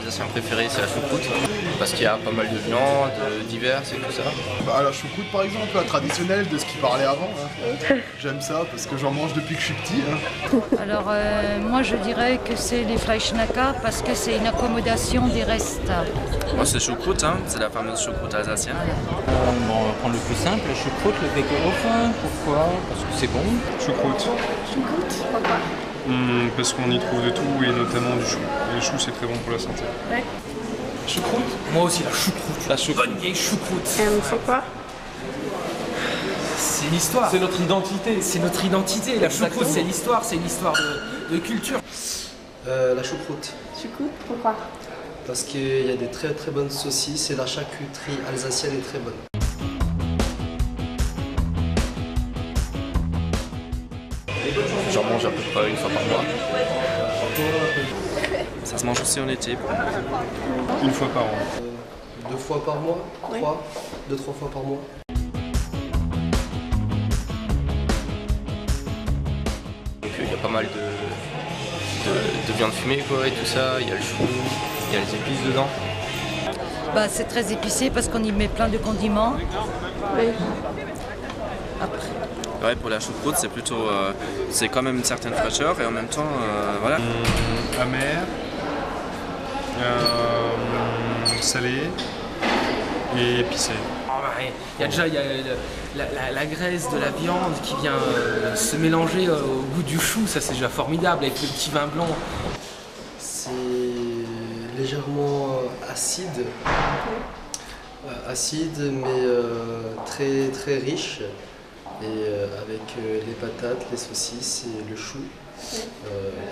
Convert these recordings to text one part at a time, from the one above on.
alsacien préféré, c'est la choucroute, parce qu'il y a pas mal de viandes diverses et tout ça. Bah, la choucroute par exemple, la traditionnelle de ce qui parlait avant. Hein. J'aime ça parce que j'en mange depuis que je suis petit. Hein. Alors moi je dirais que c'est les Fleischnacker parce que c'est une accommodation des restes. Moi c'est choucroute, hein. C'est la fameuse choucroute alsacienne. Bon, on va prendre le plus simple, la choucroute, le Wegehofen. Pourquoi? Parce que c'est bon. Choucroute. Choucroute, pourquoi? Parce qu'on y trouve de tout et notamment du chou. Et le chou c'est très bon pour la santé. Ouais. Choucroute? Moi aussi la choucroute. La choucroute. Bonne vieille choucroute. Pourquoi? C'est l'histoire. C'est notre identité. C'est notre identité. La choucroute, c'est l'histoire. C'est une histoire de culture. La choucroute. Choucroute, pourquoi? Parce qu'il y a des très très bonnes saucisses et la charcuterie alsacienne est très bonne. J'en mange à peu près une fois par mois. Ça se mange aussi en été. Une fois par an. 2 fois par mois, Oui. 2-3 fois par mois. Donc il y a pas mal de viande fumée quoi, et tout ça, il y a le chou, il y a les épices dedans. Bah, c'est très épicé parce qu'on y met plein de condiments. Oui. Ouais, pour la choucroute, c'est plutôt, c'est quand même une certaine fraîcheur et en même temps, voilà. Amer, salé et épicé. Il y a déjà la graisse de la viande qui vient se mélanger au goût du chou. Ça, c'est déjà formidable avec le petit vin blanc. C'est légèrement acide. Acide mais très très riche. Et avec les patates, les saucisses et le chou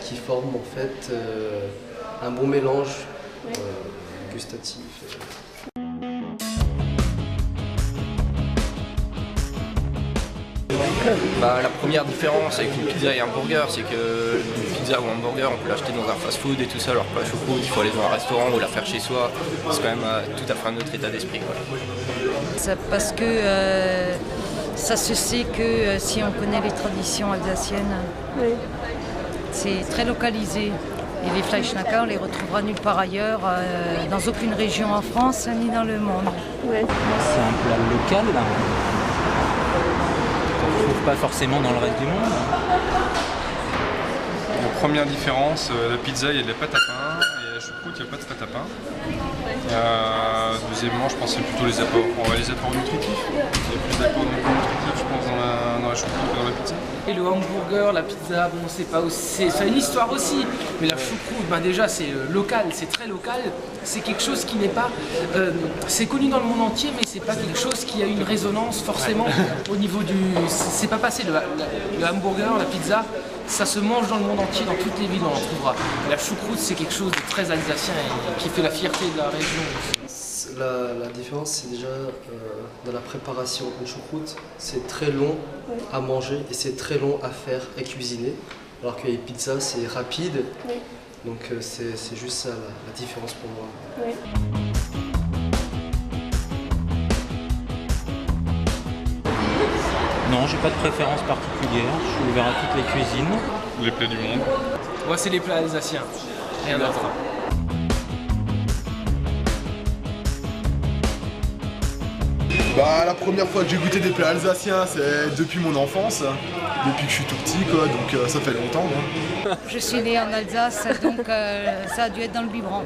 qui forment en fait un bon mélange gustatif. Bah, la première différence avec une pizza et un burger, c'est que une pizza ou un hamburger, on peut l'acheter dans un fast-food et tout ça, alors que la choucroute, il faut aller dans un restaurant ou la faire chez soi. C'est quand même tout à fait un autre état d'esprit. C'est parce que ça se sait que si on connaît les traditions alsaciennes, Oui. c'est très localisé. Et les Fleischnacker, on les retrouvera nulle part ailleurs, dans aucune région en France ni dans le monde. Ouais. C'est un plat local, là. On ne trouve pas forcément dans le reste du monde. La première différence, la pizza, il y a de la pâte à pain et la choucroute, il n'y a pas de pâte à pain. Deuxièmement, je pense que c'est plutôt les apports nutritifs. Il y a plus d'apports nutritifs, je pense, dans la choucroute que dans la pizza. Et le hamburger, la pizza, bon, c'est pas aussi, c'est une histoire aussi. Mais la choucroute, ben déjà, c'est local, c'est très local. C'est quelque chose qui n'est pas, c'est connu dans le monde entier, mais c'est pas quelque chose qui a une résonance forcément au niveau du. C'est pas passé le hamburger, la pizza. Ça se mange dans le monde entier, dans toutes les villes on en trouvera. La choucroute, c'est quelque chose de très alsacien et qui fait la fierté de la région. La différence, c'est déjà dans la préparation. Une choucroute, c'est très long à manger et c'est très long à faire et cuisiner. Alors que les pizzas, c'est rapide. Oui. Donc c'est juste ça la différence pour moi. Oui. Non, j'ai pas de préférence particulière. Je suis ouvert à toutes les cuisines. Les plats du monde. Moi, c'est les plats alsaciens. Rien d'autre. Bah, la première fois que j'ai goûté des plats alsaciens, c'est depuis mon enfance, depuis que je suis tout petit, quoi, donc ça fait longtemps. Hein. Je suis née en Alsace, donc ça a dû être dans le biberon,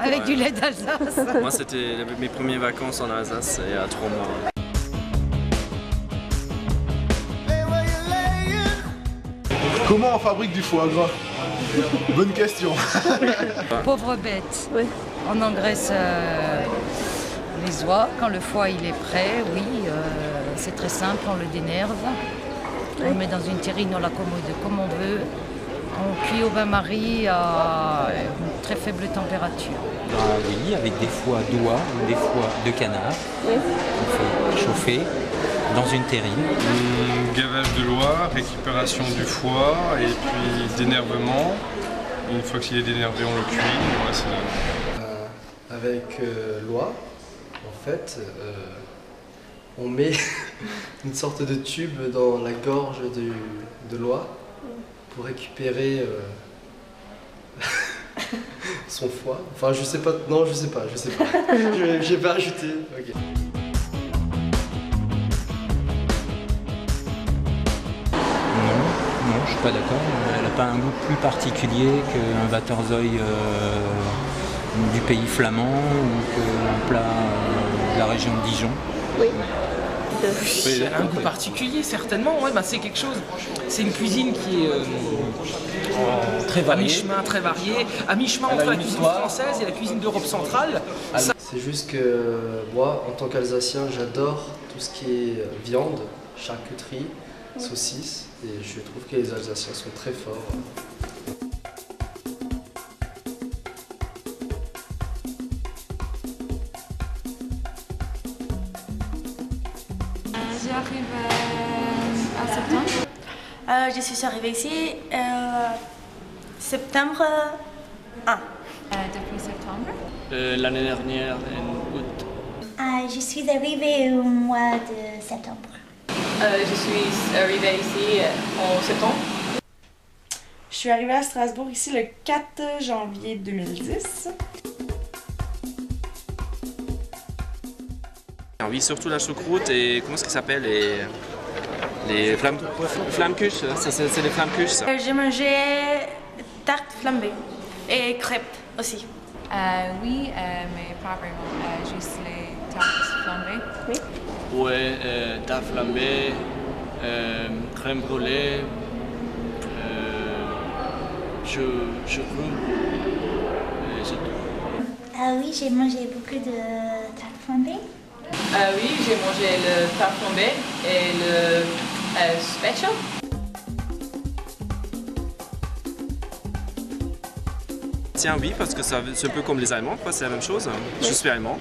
avec du lait d'Alsace. Moi, c'était mes premières vacances en Alsace il y a 3 mois. Comment on fabrique du foie gras? Bonne question. Pauvre bête. Oui. On engraisse les oies quand le foie il est prêt, oui, c'est très simple, on le dénerve. On le met dans une terrine, on l'accommode comme on veut. On cuit au bain-marie à une très faible température. Ah oui, avec des foies d'oie ou des foies de canard. Oui. On fait chauffer dans une terrine. Gavage de l'oie, récupération du foie et puis dénervement. Une fois qu'il est dénervé, on le cuit. Voilà, c'est Avec l'oie, en fait, on met une sorte de tube dans la gorge de l'oie pour récupérer son foie. Enfin, je sais pas. Non, je sais pas. J'ai pas ajouté. Ok. Non, je suis pas d'accord. Elle n'a pas un goût plus particulier qu'un Waterzooi du pays flamand ou qu'un plat de la région de Dijon. Oui. Un goût particulier, certainement. Ouais, bah, c'est quelque chose. C'est une cuisine qui est Très à variée. mi-chemin, très variée, à mi-chemin entre la cuisine française et la cuisine d'Europe centrale. C'est juste que moi, en tant qu'Alsacien, j'adore tout ce qui est viande, charcuterie, saucisses, et je trouve que les Alsaciens sont très forts. J'arrive à septembre. Je suis arrivée ici septembre 1. Depuis septembre. L'année dernière, en août. Je suis arrivée au mois de septembre. Je suis arrivée ici en septembre. Je suis arrivée à Strasbourg ici le 4 janvier 2010. Oui, surtout la choucroute et comment est-ce qu'ils s'appellent les flammkuche, c'est les flammkuche ça. J'ai mangé tarte flambée et crêpes aussi. Oui, mais pas vraiment. Juste les tartes flambées. Oui. Ouais, tarte flambée, crème brûlée, choucroute, c'est tout. Ah oui, j'ai mangé beaucoup de tarte flambée. Oui, j'ai mangé le tarte flambée et le special. Tiens oui, parce que c'est un peu comme les Allemands, quoi, c'est la même chose. Je suis allemand.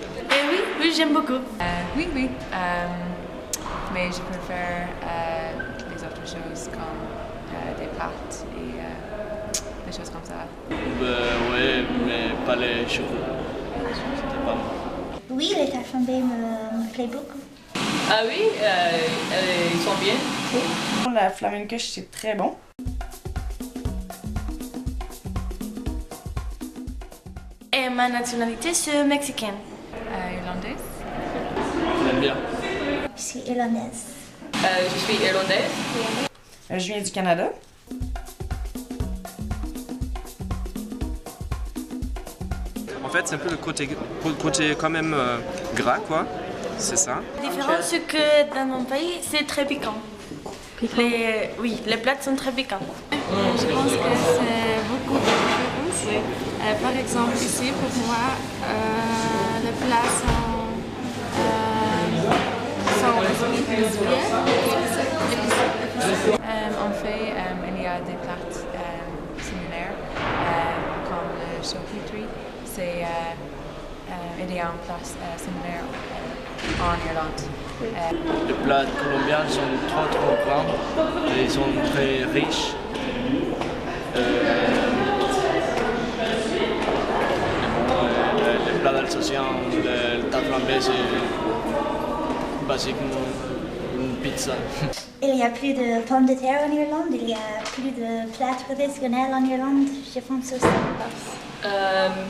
Oui, j'aime beaucoup. Oui. Mais je préfère les autres choses comme des pâtes et des choses comme ça. Ouais, mais pas les choucroutes. C'était pas moi. Oui, les tartes flambées me plaisent beaucoup. Ah oui, ils sont bien. La flamencuche, c'est très bon. Et ma nationalité, c'est mexicaine. Irlandaise. J'aime bien. Je suis irlandaise. Je suis irlandaise. Je viens du Canada. En fait, c'est un peu le côté quand même gras, quoi. C'est ça. La différence, c'est que dans mon pays, c'est très piquant. Oui, les plats sont très piquants. Je pense que c'est beaucoup de différences. Par exemple, ici, pour moi, les plats sont épicés. En fait, il y a des plats similaires, comme le charcuterie. Il y a un plat similaire en Irlande. Les plats colombiens sont trop grands et ils sont très riches. Les plats d'Alsaciens, le tarte flambée, c'est basiquement une pizza. Il y a plus de pommes de terre en Irlande, il y a plus de plats traditionnels en Irlande, je pense aussi.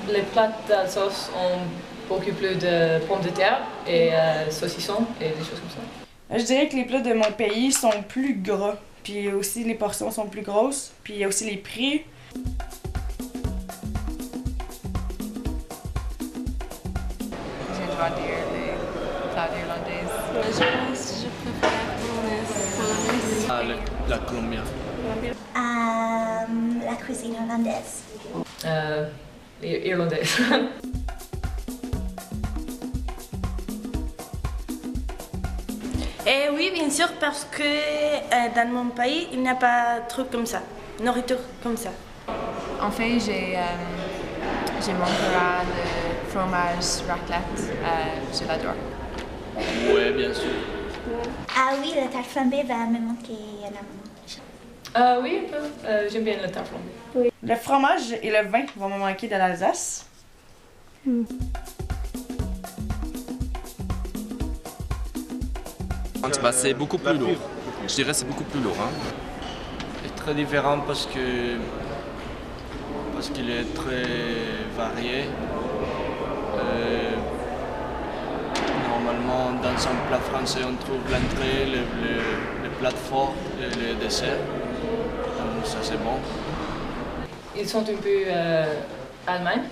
Les plats d'Alsace ont beaucoup plus de pommes de terre et saucissons et des choses comme ça. Je dirais que les plats de mon pays sont plus gras, puis aussi les portions sont plus grosses, puis il y a aussi les prix. J'ai le droit de dire les plats irlandais. Je pense que je préfère polonaise. La colombienne. La cuisine irlandaise. Irlandaise. Et oui, bien sûr, parce que dans mon pays, il n'y a pas de trucs comme ça, nourriture comme ça. En fait, j'ai manquera le fromage raclette. Je l'adore. Oui, bien sûr. Ah oui, la tarte flambée va me manquer énormément. Oui, un peu. J'aime bien le tarte flambée. Oui. Le fromage et le vin vont me manquer de l'Alsace. Bah, c'est beaucoup plus lourd. Je dirais c'est beaucoup plus lourd. Hein. C'est très différent parce qu'il est très variés. Normalement, dans un plat français, on trouve l'entrée, le plat fort et le dessert. Donc ça, c'est bon. Ils sont un peu Allemagne.